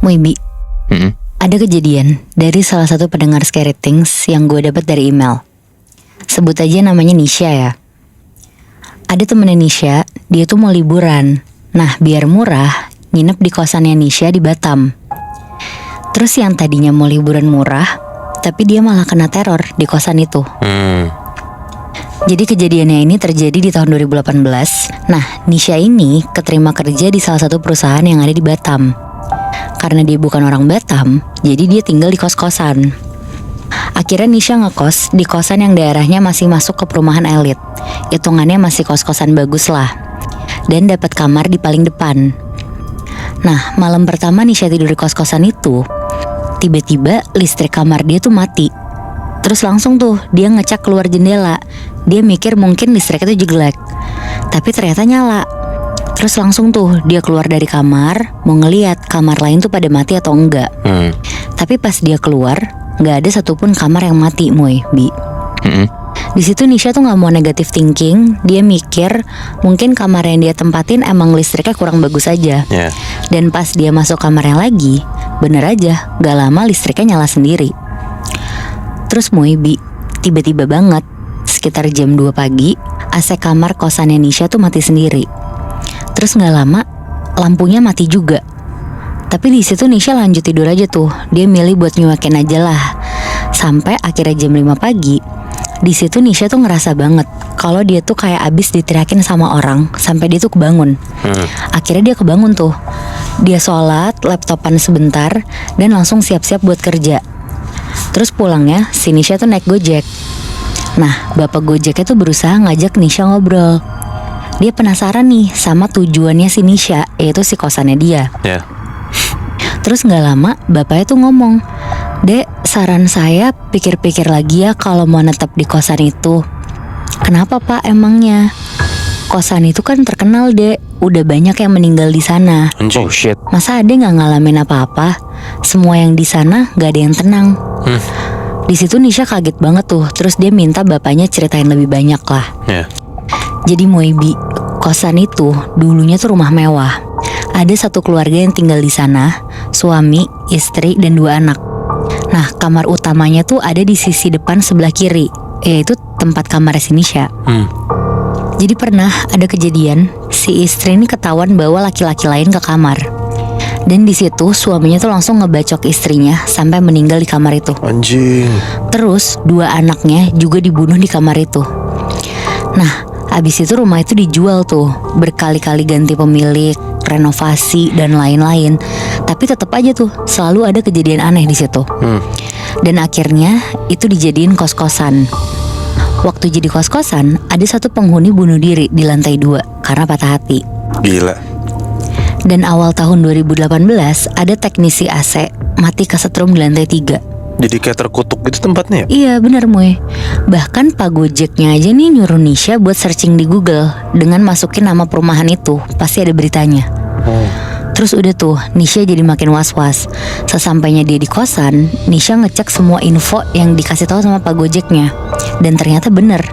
Muibi, Mm-mm. ada kejadian dari salah satu pendengar Scary Things yang gue dapat dari email. Sebut aja namanya Nisha ya. Ada temennya Nisha, dia tuh mau liburan. Nah, biar murah, nginep di kosannya Nisha di Batam. Terus yang tadinya mau liburan murah, tapi dia malah kena teror di kosan itu. Jadi kejadiannya ini terjadi di tahun 2018. Nah, Nisha ini keterima kerja di salah satu perusahaan yang ada di Batam. Karena dia bukan orang Batam, jadi dia tinggal di kos-kosan. Akhirnya Nisha ngekos di kosan yang daerahnya masih masuk ke perumahan elit. Hitungannya masih kos-kosan bagus lah. Dan dapat kamar di paling depan. Nah, malam pertama Nisha tidur di kos-kosan itu, tiba-tiba listrik kamar dia tuh mati. Terus langsung tuh dia ngecek keluar jendela. Dia mikir mungkin listriknya tuh jelek, tapi ternyata nyala. Terus langsung tuh dia keluar dari kamar, mau ngeliat kamar lain tuh pada mati atau enggak. Tapi pas dia keluar, nggak ada satupun kamar yang mati, Bi. Di situ Nisha tuh nggak mau negative thinking. Dia mikir mungkin kamar yang dia tempatin emang listriknya kurang bagus aja. Dan pas dia masuk kamarnya lagi, bener aja, gak lama listriknya nyala sendiri. Terus Bi, tiba-tiba banget, sekitar jam 2 pagi, AC kamar kosannya Nisha tuh mati sendiri. Terus gak lama, lampunya mati juga. Tapi di situ Nisha lanjut tidur aja tuh. Dia milih buat nyuakin aja lah. Sampai akhirnya jam 5 pagi, di situ Nisha tuh ngerasa banget kalau dia tuh kayak abis diteriakin sama orang sampai dia tuh kebangun. Akhirnya dia kebangun tuh. Dia sholat, laptopan sebentar, dan langsung siap-siap buat kerja. Terus pulangnya si Nisha tuh naik Gojek. Nah, bapak Gojeknya tuh berusaha ngajak Nisha ngobrol. Dia penasaran nih sama tujuannya si Nisha, yaitu si kosannya dia. Terus gak lama bapaknya tuh ngomong, "Dek, saran saya pikir-pikir lagi ya kalau mau netep di kosan itu." "Kenapa Pak emangnya?" "Kosan itu kan terkenal, Dek. Udah banyak yang meninggal di sana. Oh shit. Masa Ade nggak ngalamin apa-apa? Semua yang di sana nggak ada yang tenang." Di situ Nisha kaget banget tuh. Terus dia minta bapaknya ceritain lebih banyak lah. Jadi Bi, kosan itu dulunya tuh rumah mewah. Ada satu keluarga yang tinggal di sana, suami, istri, dan 2 anak. Nah, kamar utamanya tuh ada di sisi depan sebelah kiri, yaitu tempat kamar si Nisha. Jadi pernah ada kejadian si istri ini ketahuan bawa laki-laki lain ke kamar. Dan di situ suaminya tuh langsung ngebacok istrinya sampai meninggal di kamar itu. Anjing. Terus 2 anaknya juga dibunuh di kamar itu. Nah, abis itu rumah itu dijual tuh, berkali-kali ganti pemilik, renovasi dan lain-lain. Tapi tetap aja tuh selalu ada kejadian aneh di situ. Dan akhirnya itu dijadiin kos-kosan. Waktu jadi kos-kosan, ada satu penghuni bunuh diri di lantai 2 karena patah hati. Gila. Dan awal tahun 2018 ada teknisi AC mati kesetrum di lantai 3. Jadi kayak terkutuk gitu tempatnya ya? Iya benar Moy. Bahkan Pak Gojeknya aja nih nyuruh Nisha buat searching di Google dengan masukin nama perumahan itu. Pasti ada beritanya. Terus udah tuh Nisha jadi makin was-was. Sesampainya dia di kosan, Nisha ngecek semua info yang dikasih tahu sama Pak Gojeknya. Dan ternyata bener.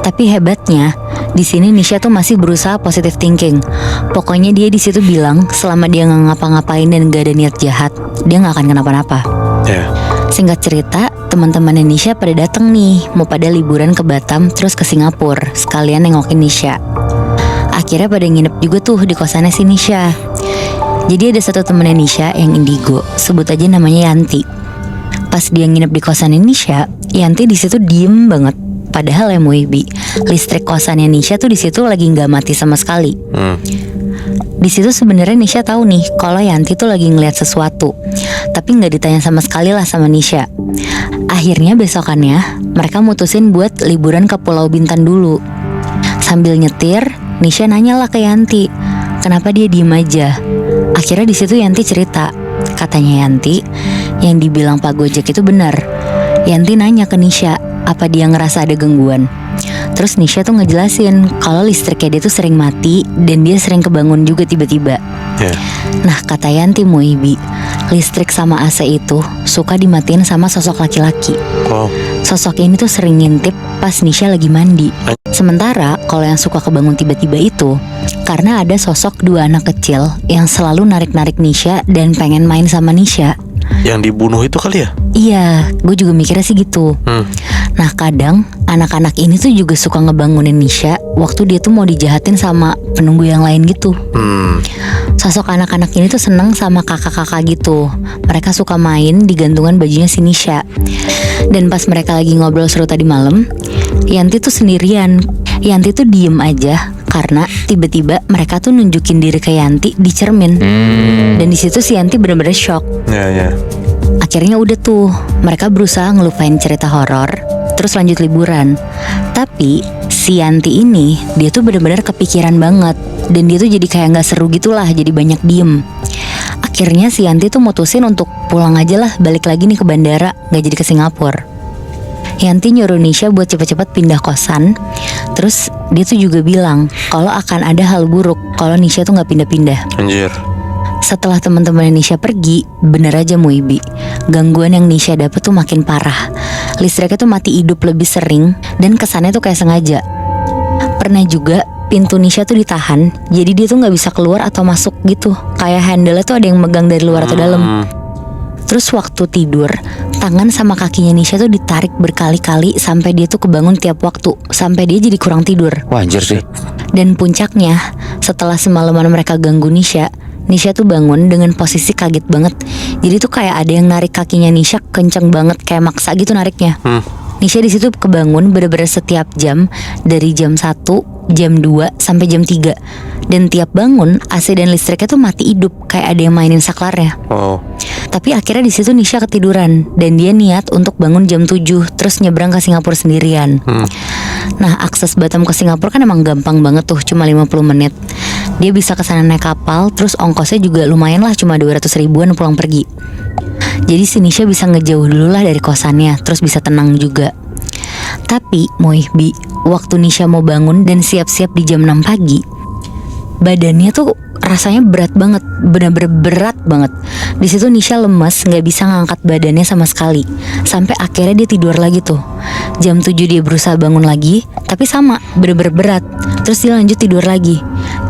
Tapi hebatnya, di sini Nisha tuh masih berusaha positive thinking. Pokoknya dia di situ bilang selama dia nggak ngapa-ngapain dan nggak ada niat jahat, dia nggak akan kenapa-napa. Singkat cerita, teman-teman Nisha pada datang nih, mau pada liburan ke Batam terus ke Singapura, sekalian nengokin Nisha. Akhirnya pada nginep juga tuh di kosannya si Nisha. Jadi ada satu temennya Nisha yang indigo, sebut aja namanya Yanti. Pas dia nginep di kosannya Nisha, Yanti di situ diem banget. Padahal ya Bi, listrik kosannya Nisha tuh di situ lagi nggak mati sama sekali. Di situ sebenarnya Nisha tahu nih kalau Yanti tuh lagi ngeliat sesuatu, tapi nggak ditanya sama sekali lah sama Nisha. Akhirnya besokannya mereka mutusin buat liburan ke Pulau Bintan dulu. Sambil nyetir, Nisha nanya lah ke Yanti, kenapa dia diem aja. Akhirnya di situ Yanti cerita, katanya Yanti, yang dibilang Pak Gojek itu benar. Yanti nanya ke Nisha, apa dia ngerasa ada gangguan. Terus Nisha tuh ngejelasin kalau listriknya dia tuh sering mati dan dia sering kebangun juga tiba-tiba. Nah kata Yanti Bi, listrik sama AC itu suka dimatiin sama sosok laki-laki. Sosok ini tuh sering ngintip pas Nisha lagi mandi. Sementara kalau yang suka kebangun tiba-tiba itu Karena ada sosok dua anak kecil yang selalu narik-narik Nisha dan pengen main sama Nisha. Yang dibunuh itu kali ya? Iya, gue juga mikirnya sih gitu. Nah kadang anak-anak ini tuh juga suka ngebangunin Nisha waktu dia tuh mau dijahatin sama penunggu yang lain gitu. Sosok anak-anak ini tuh seneng sama kakak-kakak gitu. Mereka suka main di gantungan bajunya si Nisha. Dan pas mereka lagi ngobrol seru tadi malam, Yanti tuh sendirian. Yanti tuh diem aja karena tiba-tiba mereka tuh nunjukin diri ke Yanti di cermin. Dan di situ si Yanti bener-bener shock. Ya. Akhirnya udah tuh, mereka berusaha ngelupain cerita horor, terus lanjut liburan. Tapi si Yanti ini, dia tuh bener-bener kepikiran banget. Dan dia tuh jadi kayak gak seru gitulah, jadi banyak diem. Akhirnya si Yanti tuh mutusin untuk pulang aja lah, balik lagi nih ke bandara, gak jadi ke Singapura. Yanti nyuruh Nisha buat cepet-cepet pindah kosan. Terus dia tuh juga bilang kalau akan ada hal buruk kalau Nisha tuh gak pindah-pindah. Anjir. Setelah teman-teman Nisha pergi, bener aja Muibi, gangguan yang Nisha dapet tuh makin parah. Listriknya tuh mati hidup lebih sering dan kesannya tuh kayak sengaja. Pernah juga pintu Nisha tuh ditahan, jadi dia tuh gak bisa keluar atau masuk gitu. Kayak handle-nya tuh ada yang megang dari luar atau dalam. Terus waktu tidur, tangan sama kakinya Nisha tuh ditarik berkali-kali sampai dia tuh kebangun tiap waktu, sampai dia jadi kurang tidur. Wah anjir sih. Dan puncaknya, setelah semalaman mereka ganggu Nisha tuh bangun dengan posisi kaget banget. Jadi tuh kayak ada yang narik kakinya Nisha kenceng banget, kayak maksa gitu nariknya. Nisha di situ kebangun bener-bener setiap jam, dari jam 1, jam 2 sampai jam 3. Dan tiap bangun AC dan listriknya tuh mati hidup, kayak ada yang mainin saklarnya. Tapi akhirnya di situ Nisha ketiduran dan dia niat untuk bangun jam 7 terus nyebrang ke Singapura sendirian. Nah akses Batam ke Singapura kan emang gampang banget tuh, cuma 50 menit. Dia bisa kesana naik kapal, terus ongkosnya juga lumayan lah, cuma 200 ribuan pulang pergi. Jadi si Nisha bisa ngejauh dulu lah dari kosannya, terus bisa tenang juga. Tapi Muihbi, waktu Nisha mau bangun dan siap-siap di jam 6 pagi, badannya tuh rasanya berat banget, benar-benar berat banget. Di situ Nisha lemes, nggak bisa ngangkat badannya sama sekali. Sampai akhirnya dia tidur lagi tuh. Jam 7 dia berusaha bangun lagi, tapi sama, benar-benar berat. Terus dia lanjut tidur lagi.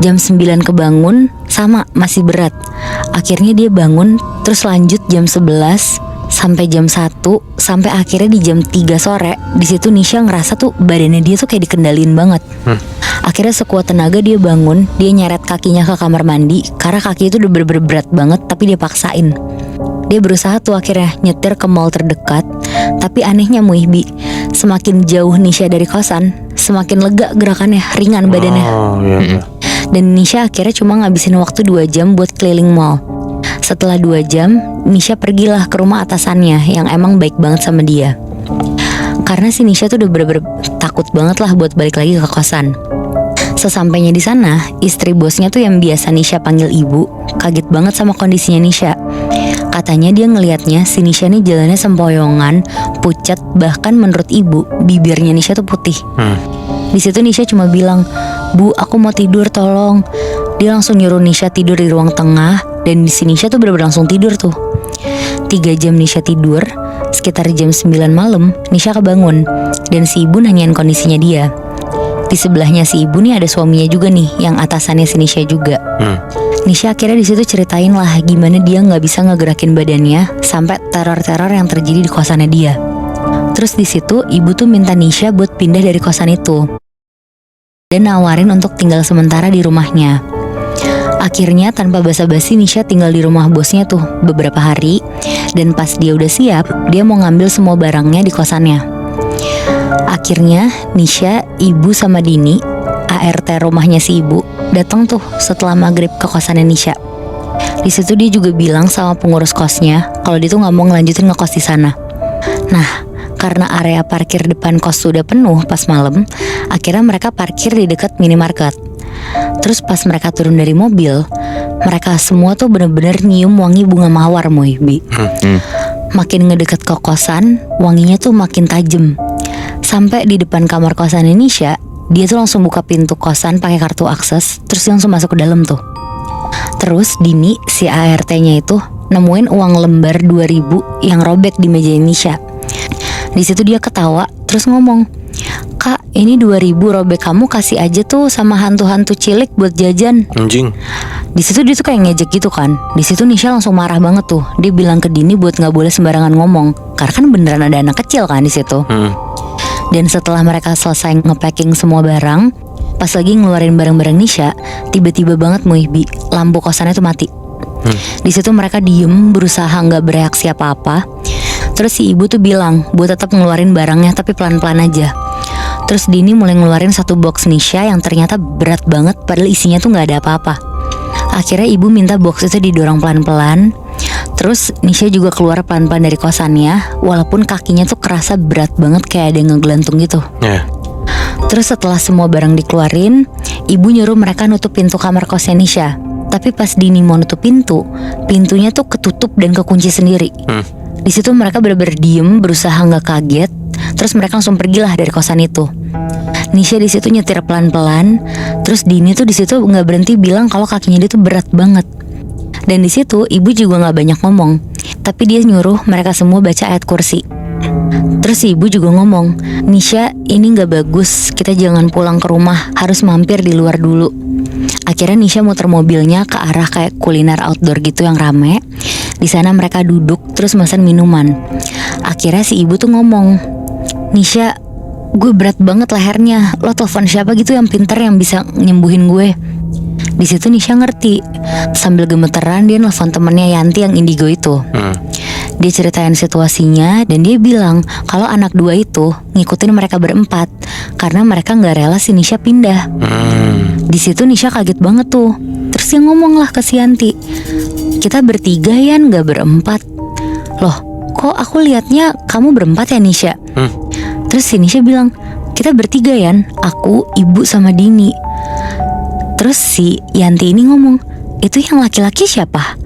Jam 9 kebangun, sama, masih berat. Akhirnya dia bangun, terus lanjut jam 11 sampai jam 1, sampai akhirnya di jam 3 sore. Di situ Nisha ngerasa tuh badannya dia tuh kayak dikendalin banget. Akhirnya sekuat tenaga dia bangun, dia nyeret kakinya ke kamar mandi karena kaki itu udah bener-bener berat banget, tapi dia paksain. Dia berusaha tuh akhirnya nyetir ke mall terdekat. Tapi anehnya Muihbi, semakin jauh Nisha dari kosan, semakin lega gerakannya, ringan badannya. Dan Nisha akhirnya cuma ngabisin waktu 2 jam buat keliling mall. Setelah 2 jam, Nisha pergilah ke rumah atasannya yang emang baik banget sama dia. Karena si Nisha tuh udah bener-bener takut banget lah buat balik lagi ke kosan. Sesampainya di sana, istri bosnya tuh yang biasa Nisha panggil ibu, kaget banget sama kondisinya Nisha. Katanya dia ngelihatnya si Nisha nih jalannya sempoyongan, pucat, bahkan menurut ibu bibirnya Nisha tuh putih. Di situ Nisha cuma bilang, "Bu, aku mau tidur, tolong." Dia langsung nyuruh Nisha tidur di ruang tengah, dan di sini Nisha tuh bener-bener langsung tidur tuh. 3 jam Nisha tidur, sekitar jam 9 malam Nisha kebangun, dan si ibu nanyain kondisinya dia. Di sebelahnya si ibu nih ada suaminya juga nih, yang atasannya si Nisha juga. Nisha akhirnya di situ ceritain lah gimana dia nggak bisa ngegerakin badannya sampai teror-teror yang terjadi di kosannya dia. Terus di situ ibu tuh minta Nisha buat pindah dari kosan itu dan nawarin untuk tinggal sementara di rumahnya. Akhirnya tanpa basa-basi Nisha tinggal di rumah bosnya tuh beberapa hari. Dan pas dia udah siap, dia mau ngambil semua barangnya di kosannya. Akhirnya Nisha, ibu sama Dini, ART rumahnya si ibu, datang tuh setelah maghrib ke kosannya Nisha. Di situ dia juga bilang sama pengurus kosnya kalau dia tuh nggak mau ngelanjutin ngekos di sana. Nah, karena area parkir depan kos sudah penuh pas malam, akhirnya mereka parkir di dekat minimarket. Terus pas mereka turun dari mobil, mereka semua tuh bener-bener nyium wangi bunga mawar, Muihbi. Makin ngedeket ke kosan, wanginya tuh makin tajam. Sampai di depan kamar kosan Nisha, dia tuh langsung buka pintu kosan pakai kartu akses, terus dia langsung masuk ke dalam tuh. Terus Dini, si ART-nya itu nemuin uang lembar 2.000 yang robek di meja Nisha. Di situ dia ketawa, terus ngomong, Kak, ini 2.000 robek kamu kasih aja tuh sama hantu-hantu cilik buat jajan. Anjing. Di situ dia tuh kayak ngejek gitu kan. Di situ Nisha langsung marah banget tuh. Dia bilang ke Dini buat nggak boleh sembarangan ngomong, karena kan beneran ada anak kecil kan di situ. Dan setelah mereka selesai nge-packing semua barang, pas lagi ngeluarin barang-barang Nisha, tiba-tiba banget Muibi, lampu kosannya tuh mati. Di situ mereka diem, berusaha nggak bereaksi apa-apa. Terus si ibu tuh bilang buat tetap ngeluarin barangnya tapi pelan-pelan aja. Terus Dini mulai ngeluarin satu box Nisha yang ternyata berat banget, padahal isinya tuh nggak ada apa-apa. Akhirnya ibu minta box itu didorong pelan-pelan. Terus Nisha juga keluar pelan-pelan dari kosannya, walaupun kakinya tuh kerasa berat banget kayak ada yang ngegelantung gitu. Terus setelah semua barang dikeluarin, ibu nyuruh mereka nutup pintu kamar kosnya Nisha. Tapi pas Dini mau nutup pintu, pintunya tuh ketutup dan kekunci sendiri. Di situ mereka bener-bener diem, berusaha nggak kaget. Terus mereka langsung pergilah dari kosan itu. Nisha di situ nyetir pelan-pelan. Terus Dini tuh di situ nggak berhenti bilang kalau kakinya dia tuh berat banget. Dan di situ ibu juga nggak banyak ngomong, tapi dia nyuruh mereka semua baca ayat kursi. Terus si ibu juga ngomong, Nisha, ini nggak bagus, kita jangan pulang ke rumah, harus mampir di luar dulu. Akhirnya Nisha muter mobilnya ke arah kayak kuliner outdoor gitu yang rame. Di sana mereka duduk terus pesan minuman. Akhirnya si ibu tuh ngomong, Nisha, gue berat banget lehernya, lo telepon siapa gitu yang pintar yang bisa nyembuhin gue. Di situ Nisha ngerti. Sambil gemeteran dia nelfon temennya Yanti yang indigo itu. Dia ceritain situasinya dan dia bilang kalau anak dua itu ngikutin mereka berempat karena mereka nggak rela si Nisha pindah. Di situ Nisha kaget banget tuh. Terus dia ngomong lah ke si Yanti, kita bertiga ya nggak berempat. Loh, kok aku liatnya kamu berempat ya Nisha? Terus si Nisha bilang, kita bertiga ya, aku, ibu sama Dini. Terus si Yanti ini ngomong, itu yang laki-laki siapa?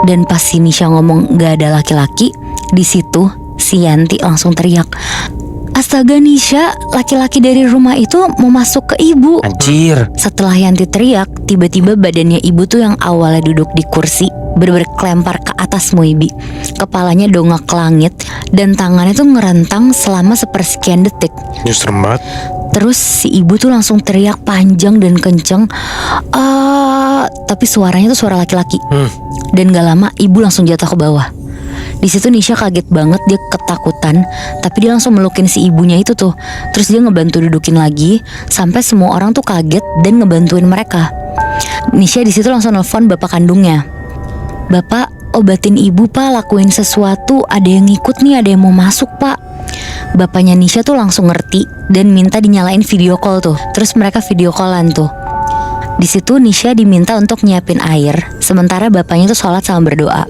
Dan pas si Nisha ngomong gak ada laki-laki, di situ si Yanti langsung teriak, astaga Nisha, laki-laki dari rumah itu mau masuk ke ibu. Anjir. Setelah Yanti teriak, tiba-tiba badannya ibu tuh yang awalnya duduk di kursi bener-bener kelempar ke atas Muibi. Kepalanya dongak ke langit dan tangannya tuh ngerentang selama sepersekian detik. Serem banget. Terus si ibu tuh langsung teriak panjang dan kenceng, tapi suaranya tuh suara laki-laki. Dan gak lama ibu langsung jatuh ke bawah. Di situ Nisha kaget banget, dia ketakutan, tapi dia langsung melukin si ibunya itu tuh. Terus dia ngebantu dudukin lagi sampai semua orang tuh kaget dan ngebantuin mereka. Nisha di situ langsung nelfon bapak kandungnya. Bapak, obatin ibu pak, lakuin sesuatu, ada yang ngikut nih, ada yang mau masuk pak. Bapaknya Nisha tuh langsung ngerti dan minta dinyalain video call tuh. Terus mereka video callan tuh. Di situ Nisha diminta untuk nyiapin air, sementara bapaknya tuh sholat sama berdoa.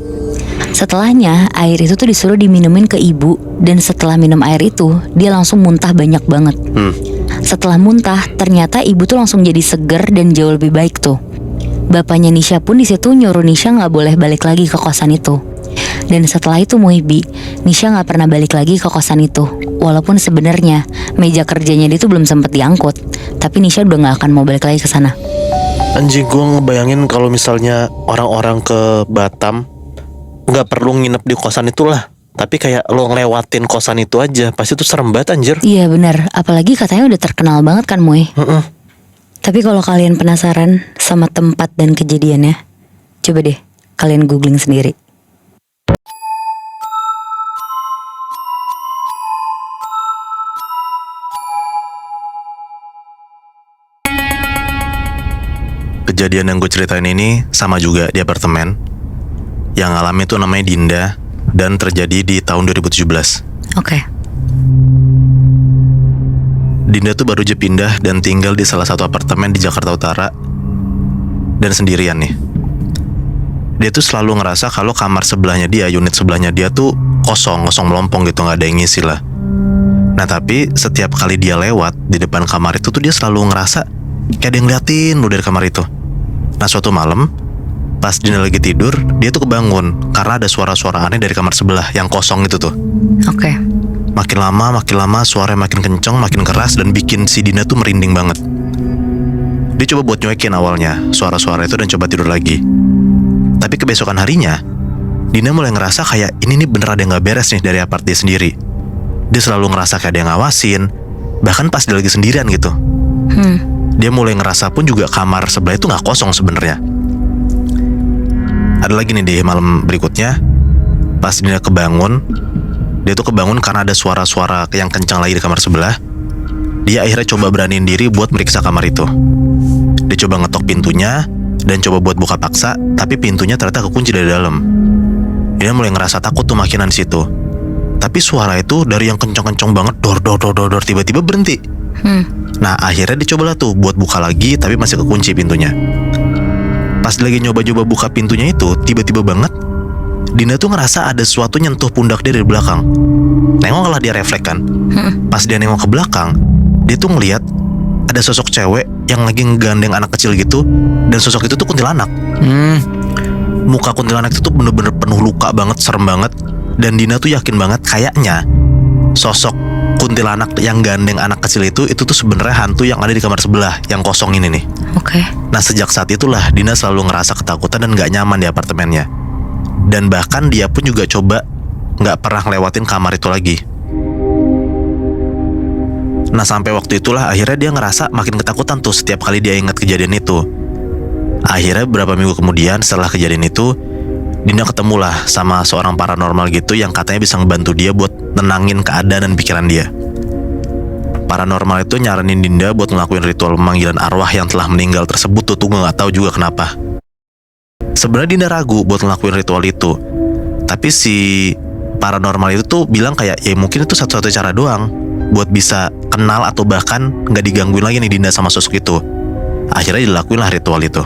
Setelahnya air itu tuh disuruh diminumin ke ibu. Dan setelah minum air itu dia langsung muntah banyak banget. Setelah muntah ternyata ibu tuh langsung jadi seger dan jauh lebih baik tuh. Bapaknya Nisha pun di situ nyuruh Nisha nggak boleh balik lagi ke kosan itu. Dan setelah itu Muibi, Nisha nggak pernah balik lagi ke kosan itu. Walaupun sebenarnya meja kerjanya dia tuh belum sempet diangkut, tapi Nisha udah nggak akan mau balik lagi ke sana. Anjing, gue ngebayangin kalau misalnya orang-orang ke Batam nggak perlu nginep di kosan itulah, tapi kayak lo ngelewatin kosan itu aja, pasti tuh serem banget anjir. Iya benar, apalagi katanya udah terkenal banget kan Mui. Tapi kalau kalian penasaran sama tempat dan kejadiannya, coba deh kalian googling sendiri. Kejadian yang gue ceritain ini sama juga di apartemen. Yang alami tuh namanya Dinda dan terjadi di tahun 2017. Oke. Dinda tuh baru aja pindah dan tinggal di salah satu apartemen di Jakarta Utara. Dan sendirian nih. Dia tuh selalu ngerasa kalau kamar sebelahnya dia, unit sebelahnya dia tuh kosong melompong gitu, gak ada yang ngisi lah. Nah tapi setiap kali dia lewat di depan kamar itu tuh dia selalu ngerasa kayak ada yang ngeliatin lu dari kamar itu. Nah suatu malam pas Dinda lagi tidur, dia tuh kebangun karena ada suara-suara aneh dari kamar sebelah yang kosong itu tuh. Oke. Makin lama suaranya makin kenceng, makin keras, dan bikin si Dinda tuh merinding banget. Dia coba buat nyuekin awalnya suara-suara itu dan coba tidur lagi. Tapi kebesokan harinya Dinda mulai ngerasa kayak ini nih bener ada yang gak beres nih dari apart dia sendiri. Dia selalu ngerasa kayak ada yang ngawasin, Bahkan pas dia lagi sendirian gitu, dia mulai ngerasa pun juga kamar sebelah itu nggak kosong sebenarnya. Ada lagi nih di malam berikutnya, pas dia kebangun, dia tuh kebangun karena ada suara-suara yang kencang lagi di kamar sebelah. Dia akhirnya coba beraniin diri buat meriksa kamar itu. Dia coba ngetok pintunya dan coba buat buka paksa, tapi pintunya ternyata kekunci dari dalam. Dia mulai ngerasa takut tuh makinan di situ. Tapi suara itu dari yang kencang-kencang banget, dor tiba-tiba berhenti. Nah akhirnya dicobalah tuh buat buka lagi, tapi masih kekunci pintunya. Pas lagi nyoba-nyoba buka pintunya itu, tiba-tiba banget Dina tuh ngerasa ada sesuatu nyentuh pundak dia dari belakang. Nengok lah dia refleks kan. Pas dia nengok ke belakang, dia tuh ngeliat ada sosok cewek yang lagi ngegandeng anak kecil gitu. Dan sosok itu tuh kuntilanak. Muka kuntilanak itu tuh bener-bener penuh luka banget, serem banget. Dan Dina tuh yakin banget kayaknya sosok kuntilanak yang gandeng anak kecil itu tuh sebenarnya hantu yang ada di kamar sebelah yang kosong ini nih. Oke. Nah sejak saat itulah Dina selalu ngerasa ketakutan dan gak nyaman di apartemennya. Dan bahkan dia pun juga coba gak pernah ngelewatin kamar itu lagi. Nah sampai waktu itulah akhirnya dia ngerasa makin ketakutan tuh setiap kali dia ingat kejadian itu. Akhirnya beberapa minggu kemudian setelah kejadian itu, Dina ketemulah sama seorang paranormal gitu yang katanya bisa ngebantu dia buat nenangin keadaan dan pikiran dia. Paranormal itu nyaranin Dinda buat ngelakuin ritual pemanggilan arwah yang telah meninggal tersebut tuh gak tahu juga kenapa. Sebenarnya Dinda ragu buat ngelakuin ritual itu, tapi si paranormal itu tuh bilang kayak ya mungkin itu satu-satunya cara doang buat bisa kenal atau bahkan gak digangguin lagi nih Dinda sama sosok itu. Akhirnya dilakuin lah ritual itu.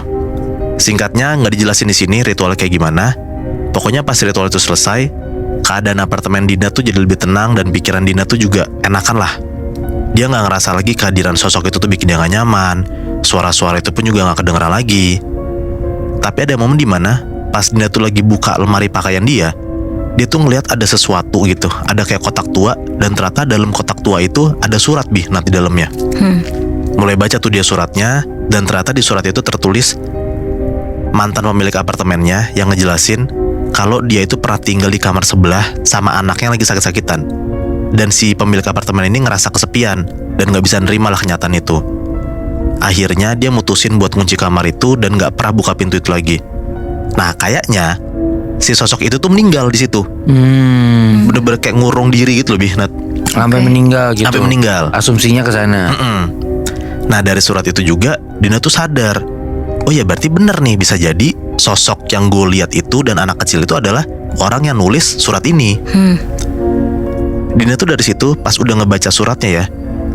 Singkatnya nggak dijelasin di sini ritualnya kayak gimana. Pokoknya pas ritual itu selesai, keadaan apartemen Dina tuh jadi lebih tenang dan pikiran Dina tuh juga enakan lah. Dia nggak ngerasa lagi kehadiran sosok itu tuh bikin dia nggak nyaman. Suara-suara itu pun juga nggak kedengeran lagi. Tapi ada momen dimana pas Dina tuh lagi buka lemari pakaian dia tuh ngeliat ada sesuatu gitu. Ada kayak kotak tua dan ternyata dalam kotak tua itu ada surat nanti dalamnya. Mulai baca tuh dia suratnya dan ternyata di surat itu tertulis mantan pemilik apartemennya yang ngejelasin kalau dia itu pernah tinggal di kamar sebelah sama anaknya yang lagi sakit-sakitan. Dan si pemilik apartemen ini ngerasa kesepian dan gak bisa nerima lah kenyataan itu. Akhirnya dia mutusin buat ngunci kamar itu dan gak pernah buka pintu itu lagi. Nah kayaknya si sosok itu tuh meninggal di situ. Bener-bener kayak ngurung diri gitu lebih Nat. Sampai meninggal gitu. Sampai meninggal. Asumsinya ke sana. Nah dari surat itu juga Dina tuh sadar, oh ya berarti bener nih, bisa jadi sosok yang gue lihat itu dan anak kecil itu adalah orang yang nulis surat ini. Dina tuh dari situ pas udah ngebaca suratnya ya,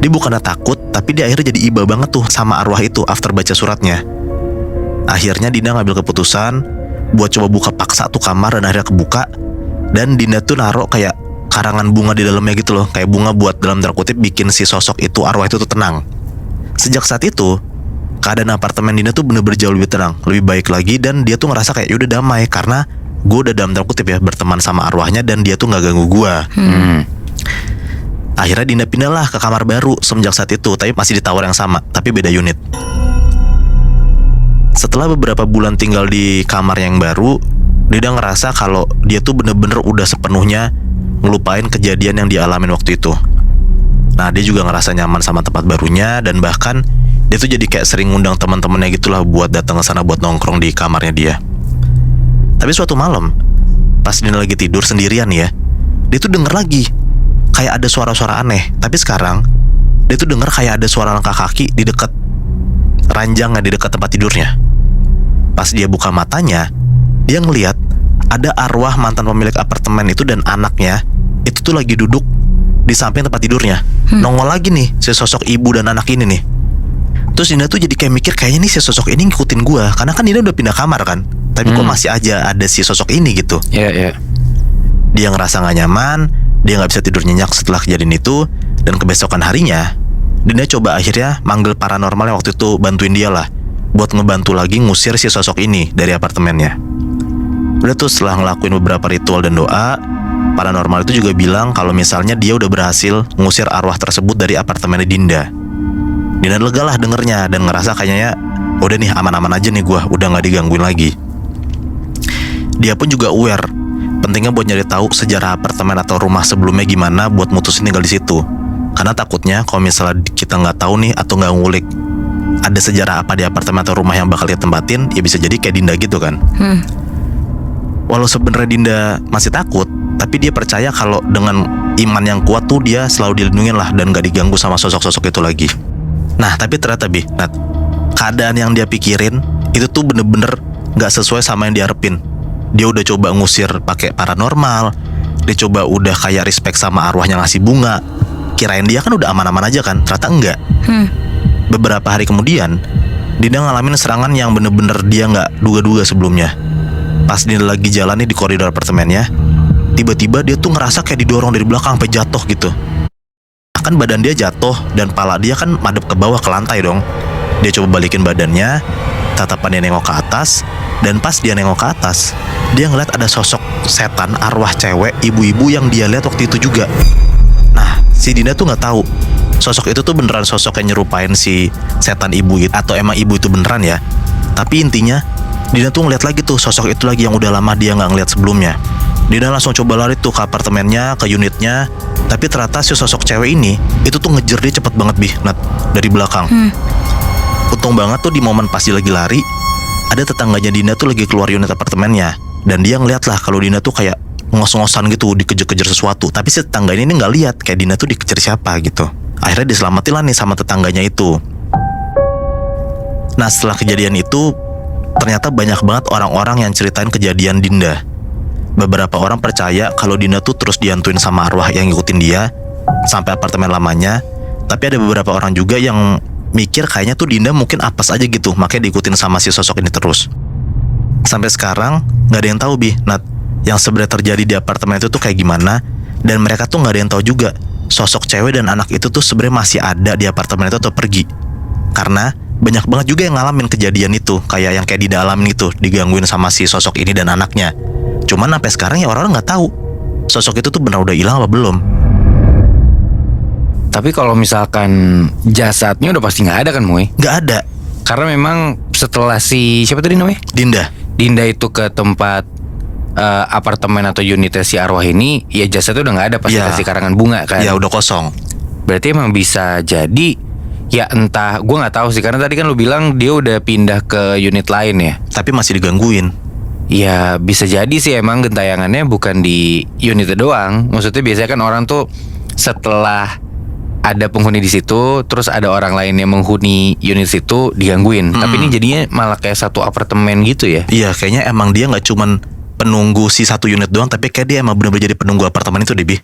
dia bukannya takut, tapi dia akhirnya jadi iba banget tuh sama arwah itu after baca suratnya. Akhirnya Dina ngambil keputusan buat coba buka paksa tuh kamar dan akhirnya kebuka. Dan Dina tuh naruh kayak karangan bunga di dalamnya gitu loh, kayak bunga buat dalam tanda kutip bikin si sosok itu, arwah itu tuh tenang. Sejak saat itu keadaan apartemen Dina tuh bener-bener jauh lebih tenang, lebih baik lagi, dan dia tuh ngerasa kayak yaudah damai karena gue udah dalam tanda kutip ya berteman sama arwahnya dan dia tuh nggak ganggu gue. Akhirnya Dina pindah lah ke kamar baru semenjak saat itu, tapi masih di tower yang sama, tapi beda unit. Setelah beberapa bulan tinggal di kamar yang baru, Dina ngerasa kalau dia tuh bener-bener udah sepenuhnya ngelupain kejadian yang dialamin waktu itu. Nah dia juga ngerasa nyaman sama tempat barunya dan bahkan dia tuh jadi kayak sering ngundang teman-temannya gitulah buat datang ke sana buat nongkrong di kamarnya dia. Tapi suatu malam pas Dina lagi tidur sendirian ya, dia tuh denger lagi kayak ada suara-suara aneh. Tapi sekarang dia tuh denger kayak ada suara langkah kaki di dekat ranjangnya, di dekat tempat tidurnya. Pas dia buka matanya, dia ngelihat ada arwah mantan pemilik apartemen itu dan anaknya itu tuh lagi duduk di samping tempat tidurnya. Nongol lagi nih si sosok ibu dan anak ini nih. Terus Dina tuh jadi kayak mikir kayaknya nih si sosok ini ngikutin gua, karena kan Dina udah pindah kamar kan, tapi kok masih aja ada si sosok ini gitu. Iya. Dia ngerasa gak nyaman, dia gak bisa tidur nyenyak setelah kejadian itu. Dan kebesokan harinya Dina coba akhirnya manggil paranormal yang waktu itu bantuin dia lah buat ngebantu lagi ngusir si sosok ini dari apartemennya. Udah tuh setelah ngelakuin beberapa ritual dan doa, paranormal itu juga bilang kalau misalnya dia udah berhasil ngusir arwah tersebut dari apartemen Dinda. Dina lega lah dengernya dan ngerasa kayaknya udah nih aman-aman aja nih gua, udah gak digangguin lagi. Dia pun juga aware pentingnya buat nyari tahu sejarah apartemen atau rumah sebelumnya gimana buat mutusin tinggal di situ. Karena takutnya kalau misalnya kita nggak tahu nih atau nggak ngulik ada sejarah apa di apartemen atau rumah yang bakal dia tempatin, ya bisa jadi kayak Dinda gitu kan. Walau sebenarnya Dinda masih takut, tapi dia percaya kalau dengan iman yang kuat tuh dia selalu dilindungi lah dan gak diganggu sama sosok-sosok itu lagi. Nah tapi ternyata Nat, keadaan yang dia pikirin itu tuh bener-bener gak sesuai sama yang diharapin. Dia udah coba ngusir pakai paranormal, dia coba udah kayak respect sama arwahnya ngasih bunga. Kirain dia kan udah aman-aman aja kan, ternyata enggak. Beberapa hari kemudian Dinda ngalamin serangan yang bener-bener dia gak duga-duga sebelumnya. Pas dia lagi jalan nih di koridor apartemennya, tiba-tiba dia tuh ngerasa kayak didorong dari belakang sampai jatuh gitu. Kan badan dia jatuh dan pala dia kan madep ke bawah ke lantai dong. Dia coba balikin badannya, tatapan dia nengok ke atas, dan pas dia nengok ke atas, dia ngeliat ada sosok setan arwah cewek ibu-ibu yang dia lihat waktu itu juga. Nah, si Dinda tuh nggak tahu sosok itu tuh beneran sosok yang nyerupain si setan ibu itu atau emang ibu itu beneran ya. Tapi intinya Dinda tuh ngeliat lagi tuh sosok itu lagi yang udah lama dia nggak ngeliat sebelumnya. Dinda langsung coba lari tuh ke apartemennya, ke unitnya. Tapi ternyata si sosok cewek ini itu tuh ngejar dia cepet banget Nat, dari belakang. Untung banget tuh di momen pas dia lagi lari, ada tetangganya Dinda tuh lagi keluar unit apartemennya. Dan dia ngeliat lah kalau Dinda tuh kayak ngos-ngosan gitu, dikejar-kejar sesuatu. Tapi si tetangga ini nggak lihat kayak Dinda tuh dikejar siapa gitu. Akhirnya diselamatin lah nih sama tetangganya itu. Nah setelah kejadian itu, ternyata banyak banget orang-orang yang ceritain kejadian Dinda. Beberapa orang percaya kalau Dinda tuh terus dihantuin sama arwah yang ngikutin dia sampai apartemen lamanya. Tapi ada beberapa orang juga yang mikir kayaknya tuh Dinda mungkin apes aja gitu, makanya diikutin sama si sosok ini terus. Sampai sekarang gak ada yang tahu Nat, yang sebenarnya terjadi di apartemen itu tuh kayak gimana. Dan mereka tuh gak ada yang tahu juga sosok cewek dan anak itu tuh sebenarnya masih ada di apartemen itu atau pergi. Karena banyak banget juga yang ngalamin kejadian itu, kayak yang kayak di dalam gitu, digangguin sama si sosok ini dan anaknya. Cuman sampai sekarang ya orang-orang nggak tahu sosok itu tuh benar udah hilang apa belum. Tapi kalau misalkan jasadnya udah pasti nggak ada kan Moy? Nggak ada. Karena memang setelah si siapa tadi namanya? Dinda itu ke tempat apartemen atau unitnya si arwah ini, ya jasadnya udah nggak ada pas Ya. dikasih karangan bunga kan? Ya udah kosong. Berarti emang bisa jadi ya entah, gue nggak tahu sih karena tadi kan lu bilang dia udah pindah ke unit lain ya. Tapi masih digangguin. Ya bisa jadi sih emang gentayangannya bukan di unitnya doang. Maksudnya biasanya kan orang tuh setelah ada penghuni di situ, terus ada orang lain yang menghuni unit situ digangguin. Tapi ini jadinya malah kayak satu apartemen gitu ya. Iya kayaknya emang dia nggak cuman penunggu si satu unit doang, tapi kayak dia emang benar-benar jadi penunggu apartemen itu deh Bi.